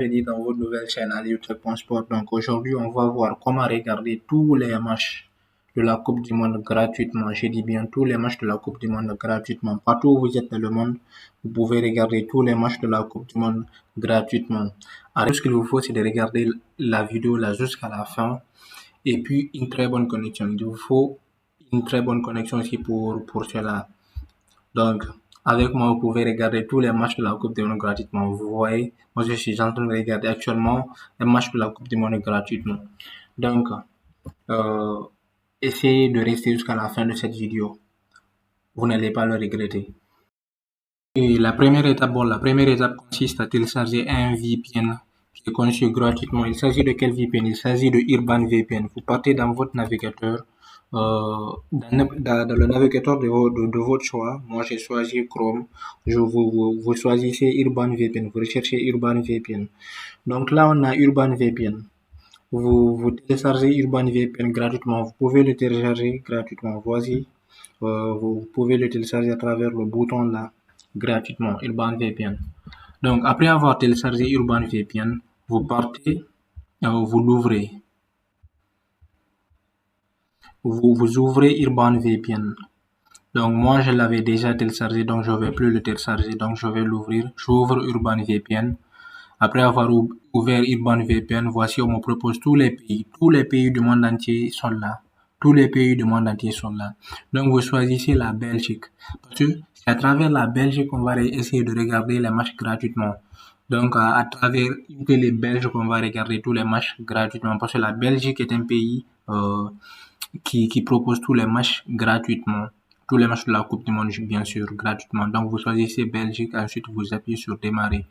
Bienvenue dans votre nouvelle chaîne Ali YouTube.sport. Donc aujourd'hui, on va voir comment regarder tous les matchs de la Coupe du Monde gratuitement. Je dis bien tous les matchs de la Coupe du Monde gratuitement. Partout où vous êtes dans le monde, vous pouvez regarder tous les matchs de la Coupe du Monde gratuitement. Alors, ce qu'il vous faut, c'est de regarder la vidéo là jusqu'à la fin et puis une très bonne connexion. Il vous faut une très bonne connexion aussi pour cela. Donc, avec moi, vous pouvez regarder tous les matchs de la Coupe du Monde gratuitement. Vous voyez, moi, je suis en train de regarder actuellement un match de la Coupe du Monde gratuitement. Donc, euh, essayez de rester jusqu'à la fin de cette vidéo. Vous n'allez pas le regretter. Et la première étape consiste à télécharger un VPN qui est conçu gratuitement. Il s'agit de quel VPN? Il s'agit de Urban VPN. Vous partez dans votre navigateur, dans le navigateur de votre choix. Moi, j'ai choisi Chrome. Vous choisissez Urban VPN. Vous recherchez Urban VPN. Donc là, on a Urban VPN. Vous téléchargez Urban VPN gratuitement. Vous pouvez le télécharger gratuitement. Voici, vous pouvez le télécharger à travers le bouton là, gratuitement, Urban VPN. Donc, après avoir téléchargé Urban VPN, vous partez, vous l'ouvrez. Vous ouvrez Urban VPN. Donc, moi, je l'avais déjà téléchargé, donc je ne vais plus le télécharger. Donc, je vais l'ouvrir. J'ouvre Urban VPN. Après avoir ouvert Urban VPN, voici, on me propose tous les pays. Tous les pays du monde entier sont là. Tous les pays du monde entier sont là. Donc, vous choisissez la Belgique. Parce que c'est à travers la Belgique qu'on va essayer de regarder les matchs gratuitement. Donc, à travers une télé belge qu'on va regarder tous les matchs gratuitement. Parce que la Belgique est un pays qui propose tous les matchs gratuitement. Tous les matchs de la Coupe du Monde, bien sûr, gratuitement. Donc, vous choisissez Belgique, ensuite vous appuyez sur Démarrer.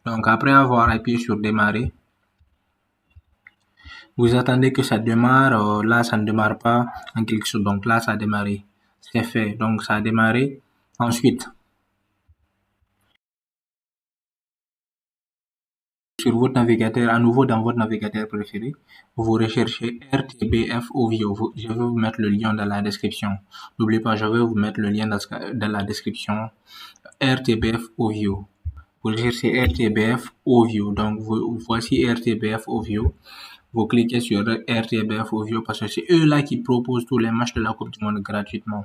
Donc, après avoir appuyé sur Démarrer, vous attendez que ça démarre. Là, ça ne démarre pas en quelque chose. Donc, là, ça a démarré. C'est fait. Donc, ça a démarré. Ensuite, sur votre navigateur, à nouveau dans votre navigateur préféré, vous recherchez RTBF Ovio. Je vais vous mettre le lien dans la description. N'oubliez pas, je vais vous mettre le lien dans la description. RTBF Ovio. Vous recherchez RTBF Ovio. Donc, voici RTBF Ovio. Vous cliquez sur RTBF Ovio parce que c'est eux-là qui proposent tous les matchs de la Coupe du Monde gratuitement.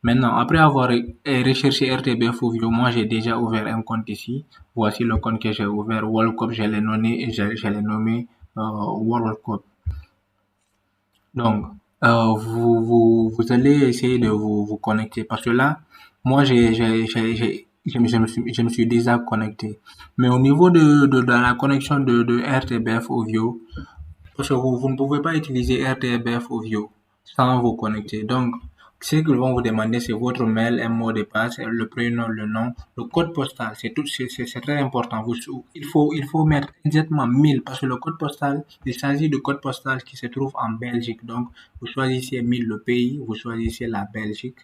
Maintenant, après avoir recherché RTBF Ovio, moi j'ai déjà ouvert un compte ici. Voici le compte que j'ai ouvert, World Cup, je l'ai nommé World Cup. Donc, vous allez essayer de vous connecter parce que là, moi je me suis déjà connecté. Mais au niveau de la connexion de RTBF Ovio, parce que vous ne pouvez pas utiliser RTBF Ovio sans vous connecter. Donc, ce qu'ils vont vous demander, c'est votre mail, un mot de passe, le prénom, le nom, le code postal. C'est très important. Il faut mettre exactement 1000 parce que le code postal, il s'agit de code postal qui se trouve en Belgique. Donc, vous choisissez 1000 le pays, vous choisissez la Belgique.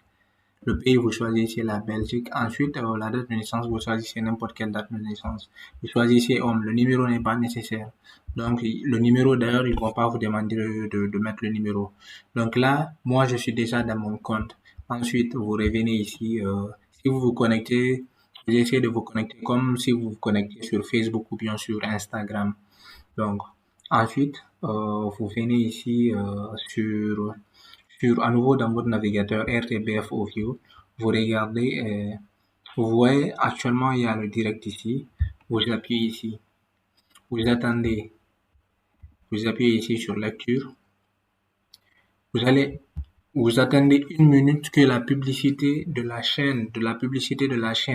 Le pays, vous choisissez la Belgique. Ensuite, la date de naissance, vous choisissez n'importe quelle date de naissance. Vous choisissez homme. Le numéro n'est pas nécessaire. Donc, le numéro, d'ailleurs, ils vont pas vous demander de mettre le numéro. Donc là, moi, je suis déjà dans mon compte. Ensuite, vous revenez ici. Si vous vous connectez, vous essayez de vous connecter comme si vous vous connectez sur Facebook ou bien sur Instagram. Donc, ensuite, vous venez ici à nouveau dans votre navigateur RTBF Ovio, vous regardez, vous voyez actuellement il y a le direct ici, vous appuyez ici, vous attendez, vous appuyez ici sur lecture, vous attendez une minute que la publicité de la chaîne,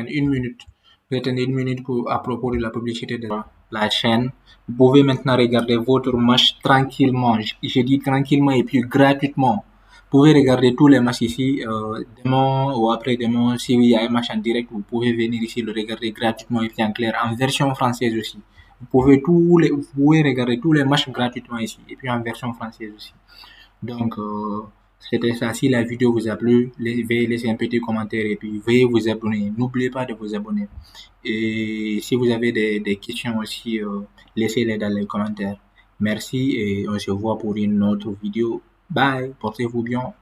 une minute, vous attendez une minute à propos de la publicité de la chaîne. Vous pouvez maintenant regarder votre match tranquillement, je dis tranquillement et puis gratuitement. Vous pouvez regarder tous les matchs ici, demain ou après-demain, s'il y a un match en direct, vous pouvez venir ici le regarder gratuitement et puis en clair, en version française aussi. Vous pouvez regarder tous les matchs gratuitement ici et puis en version française aussi. Donc, c'était ça. Si la vidéo vous a plu, veuillez laisser un petit commentaire et puis veuillez vous abonner. N'oubliez pas de vous abonner. Et si vous avez des questions aussi, laissez-les dans les commentaires. Merci et on se voit pour une autre vidéo. Bye, portez-vous bien.